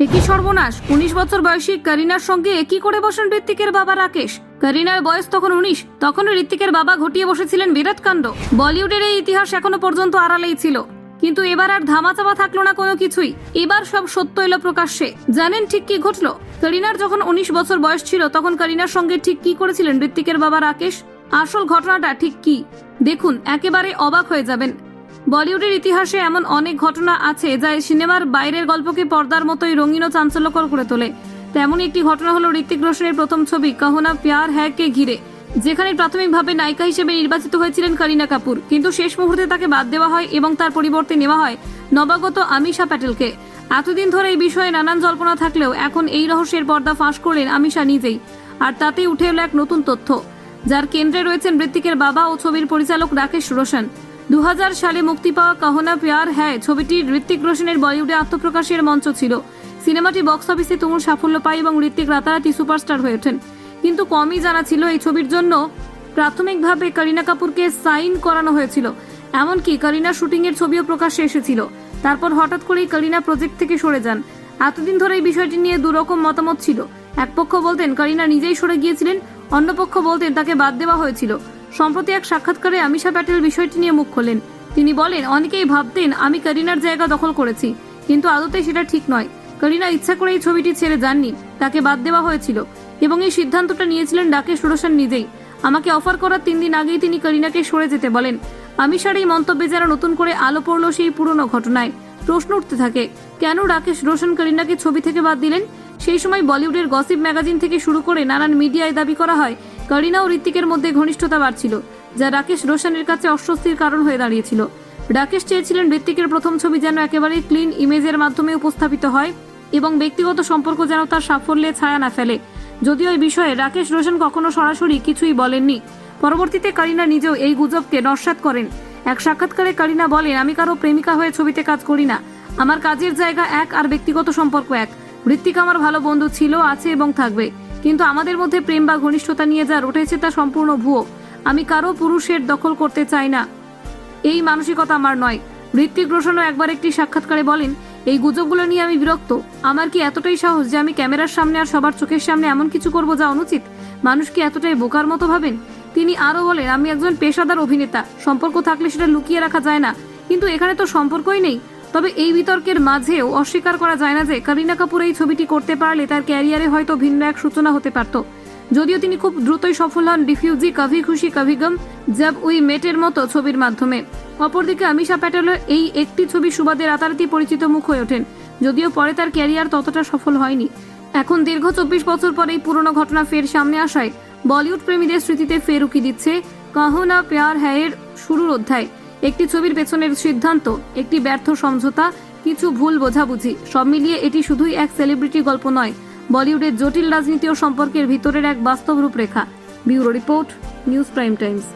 একই সর্বনাশ। 19 বছর বয়সী করিনার সঙ্গে একই করে বসেন ঋত্বিকের বাবা রাকেশ। করিনার বয়স তখন 19, তখন ঋত্বিকের বাবা ঘটিয়ে বসেছিলেন বিরাট কাণ্ড। বলিউডের এই ইতিহাস এখনো পর্যন্ত আড়ালেই ছিল, কিন্তু এবার আর ধামাচাপা থাকলো না কোনো কিছুই। এবার সব সত্য এলো প্রকাশ্যে। জানেন ঠিক কি ঘটলো? করিনার যখন 19 বছর বয়স ছিল তখন করিনার সঙ্গে ঠিক কি করেছিলেন ঋত্বিকের বাবা রাকেশ? আসল ঘটনাটা ঠিক কি দেখুন, একেবারে অবাক হয়ে যাবেন। বলিউডের ইতিহাসে এমন অনেক ঘটনা আছে যা সিনেমার বাইরের গল্পকে পর্দার মতোই রঙিন ও চাঞ্চল্যকর করে তোলে। তেমন একটি ঘটনা হলো ঋত্বিক রোশনের প্রথম ছবি কাহো না প্যার হ্যায় কে ঘিরে, যেখানে প্রাথমিকভাবে নায়িকা হিসেবে নির্বাচিত হয়েছিলেন করিনা কাপুর, কিন্তু শেষ মুহূর্তে তাকে বাদ দেওয়া হয় এবং তার পরিবর্তে নেওয়া হয় নবাগত আমিশা প্যাটেলকে। এতদিন ধরে এই বিষয়ে নানান জল্পনা থাকলেও এখন এই রহস্যের পর্দা ফাঁস করলেন আমিশা নিজেই, আর তাতেই উঠে এলো এক নতুন তথ্য, যার কেন্দ্রে রয়েছেন ঋত্বিকের বাবা ও ছবির পরিচালক রাকেশ রোশন। 2000 সালে মুক্তি পাওয়া কাহো না প্যার হ্যায় ছবিটি ঋত্বিক রোশনের বলিউডে আত্মপ্রকাশের মঞ্চ ছিল। সিনেমাটি বক্স অফিসে তুমুল সাফল্য পায় এবং ঋত্বিক রাতারাতি সুপারস্টার হয়ে ওঠেন। কিন্তু কমই জানা ছিল এই ছবির জন্য প্রাথমিকভাবে করিনা কাপুরকে সাইন করানো হয়েছিল। এমনকি করিনার শুটিংয়ের ছবিও প্রকাশ্যে এসেছিল। তারপর হঠাৎ করেই করিনা প্রজেক্ট থেকে সরে যান। এতদিন ধরে এই বিষয়টি নিয়ে দুরকম মতামত ছিল। এক পক্ষ বলতেন করিনা নিজেই সরে গিয়েছিলেন, অন্য পক্ষ বলতেন তাকে বাদ দেওয়া হয়েছিল। সম্প্রতি এক সাক্ষাৎকারে আমিশা প্যাটেল বিষয়টি নিয়ে মুখ খোলেন। তিনি বলেন, অনেকেই ভাবতেন আমি করিনার জায়গা দখল করেছি, কিন্তু আদতে সেটা ঠিক নয়। করিনা ইচ্ছা করে এই ছবিটি ছেড়ে যাননি, তাকে বাদ দেওয়া হয়েছিল এবং এই সিদ্ধান্তটা নিয়েছিলেন রাকেশ রোশন নিজেই। আমাকে অফার করার 3 দিন আগেই তিনি করিনাকে সরে যেতে বলেন। আমিশার এই মন্তব্যে যারা নতুন করে আলো পড়ল সেই পুরনো ঘটনায়। প্রশ্ন উঠতে থাকে, কেন রাকেশ রোশন করিনাকে ছবি থেকে বাদ দিলেন? সেই সময় বলিউডের গসিপ ম্যাগাজিন থেকে শুরু করে নানান মিডিয়ায় দাবি করা হয় করিনা ও ঋত্বিকের মধ্যে ঘনিষ্ঠতা বাড়ছিল, যা রাকেশ রোশনের কাছে অস্বস্তির কারণ হয়ে দাঁড়িয়েছিল। রাকেশ চেয়েছিলেন ঋত্বিকের প্রথম ছবি যেন একেবারে ক্লিন ইমেজের মাধ্যমে উপস্থাপিত হয় এবং ব্যক্তিগত সম্পর্ক যেন তার সাফল্যে ছায়া না ফেলে। যদিও এই বিষয়ে রাকেশ রোশন কখনো সরাসরি কিছুই বলেননি। পরবর্তীতে করিনা নিজেও এই গুজবকে নস্যাৎ করেন। এক সাক্ষাৎকারে করিনা বলেন, আমি কারো প্রেমিকা হয়ে ছবিতে কাজ করি না। আমার কাজের জায়গা এক আর ব্যক্তিগত সম্পর্ক এক। ঋত্বিক আমার ভালো বন্ধু ছিল, আছে এবং থাকবে, কিন্তু আমাদের মধ্যে প্রেম বা ঘনিষ্ঠতা নিয়ে যা উঠেছে তা সম্পূর্ণ ভুয়ো। আমি কারো পুরুষের দখল করতে চাই না, এই মানসিকতা আমার নয়। ঋত্বিক রোশনও একবার একটি সাক্ষাৎকারে বলেন, এই গুজবগুলো নিয়ে আমি বিরক্ত। আমার কি এতটাই সাহস যে আমি ক্যামেরার সামনে আর সবার চোখের সামনে এমন কিছু করব যা অনুচিত? মানুষ কি এতটাই বোকার মতো ভাবেন? তিনি আরো বলেন, আমি একজন পেশাদার অভিনেতা, সম্পর্ক থাকলে সেটা লুকিয়ে রাখা যায় না, কিন্তু এখানে তো সম্পর্কই নেই। তবে এই বিতর্কের মাঝেও অস্বীকার করা যায় না যে করিনা কাপুর এই ছবিটি করতে পারলে তার ক্যারিয়ারে হয়তো ভিন্ন এক সূচনা হতে পারত। যদিও তিনি খুব দ্রুতই সফল হন রিফিউজি, কভি খুশি কভি গম, জব উই মেটের মতো ছবির মাধ্যমে। অপরদিকে আমিশা প্যাটেলের এই একটি ছবি সুবাদে রাতারাতি পরিচিত মুখ হয়ে ওঠেন, যদিও পরে তার ক্যারিয়ার ততটা সফল হয়নি। এখন দীর্ঘ 24 বছর পরে এই পুরনো ঘটনা ফের সামনে আসায় বলিউড প্রেমীদের স্মৃতিতে ফের উকি দিচ্ছে কাহো না প্যার হ্যায়ের শুরুর অধ্যায়। একটি ছবির পেছনের সিদ্ধান্ত, একটি ব্যর্থ সমঝোতা, কিছু ভুল বোঝাবুঝি, সব মিলিয়ে এটি শুধুই এক সেলিব্রিটি গল্প নয়, বলিউডের জটিল রাজনীতি ও সম্পর্কের ভিতরের এক বাস্তব রূপরেখা। Bureau report, news prime Times.